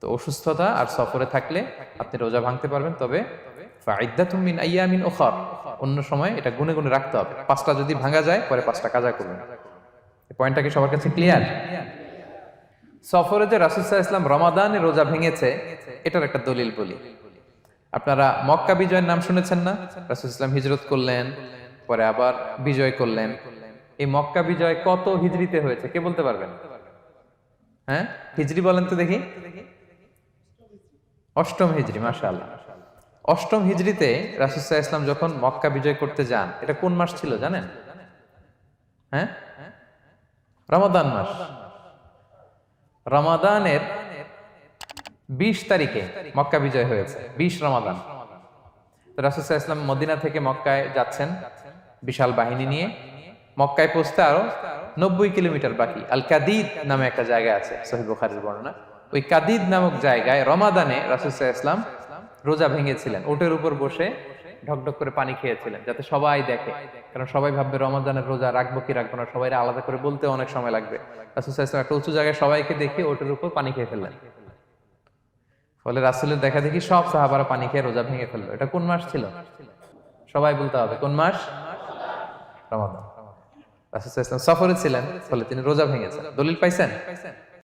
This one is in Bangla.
তো অসুস্থতা আর সফরে থাকলে আপনি রোজা ভাঙতে পারবেন, তবে ফাইদ্দাতুম মিন আইয়ামিন উখার, অন্য সময় এটা গুনে গুনে রাখতে হবে। 5টা যদি ভাঙা যায় পরে 5টা কাজা করবেন। এই পয়েন্টটা কি সবার কাছে ক্লিয়ার? সফরে যে রাসূল সাল্লাল্লাহু আলাইহি ওয়াসাল্লাম রমাদানে রোজা ভেঙেছে, এটার একটা দলিল বলি। আপনারা মক্কা বিজয়ের নাম শুনেছেন না? রাসূল সাল্লাল্লাহু আলাইহি ওয়াসাল্লাম হিজরত করলেন, পরে আবার বিজয় করলেন। এই মক্কা বিজয় কত হিজরিতে হয়েছে কে বলতে পারবেন? হ্যাঁ, হিজরি বলেন তো দেখি। অষ্টম হিজরি, মাশাআল্লাহ। অষ্টম হিজরিতে রাসূল সাল্লাল্লাহু আলাইহি ওয়াসাল্লাম যখন মক্কা বিজয় করতে যান, এটা কোন মাস ছিল জানেন? হ্যাঁ, রমাদান মাস। রমাদানের 20 তারিখে মক্কা বিজয় হয়েছে, 20 রমাদান। তো রাসূল সাল্লাল্লাহু আলাইহি ওয়াসাল্লাম মদিনা থেকে মক্কায় যাচ্ছেন বিশাল বাহিনী নিয়ে। মক্কায় পৌঁছতে আরো 90 কিলোমিটার বাকি। আল কাদিদ নামে একটা জায়গা আছে, সহিহ বুখারীর বর্ণনা। ওই কাদিদ নামক জায়গায় রমাদানে রাসূল সাল্লাল্লাহু আলাইহি ওয়াসাল্লাম রোজা ভেঙেছিলেন, ওটের উপর বসে ঢকঢক করে পানি খেয়েছিলেন, যাতে সবাই দেখে। কারণ সবাই ভাববে রমাদানের রোজা রাখবো কি রাখবো না, সবাই আলাদা করে বলতে অনেক সময় লাগবে। রাসূল সাল্লাল্লাহু আলাইহি ওয়াসাল্লাম একটা উঁচু জায়গায় সবাইকে দেখে ওটের উপর পানি খেয়ে ফেললেন। ফলে রাসূলের দেখা দেখি সব সাহাবারা পানি খেয়ে রোজা ভেঙে ফেললো। এটা কোন মাস ছিল? সবাই বলতে হবে কোন মাস? রমাদান। রাসূল সাল্লাল্লাহু আলাইহি ওয়াসাল্লাম সফরে ছিলেন, ফলে তিনি রোজা ভেঙেছেন। দলিল পাইছেন?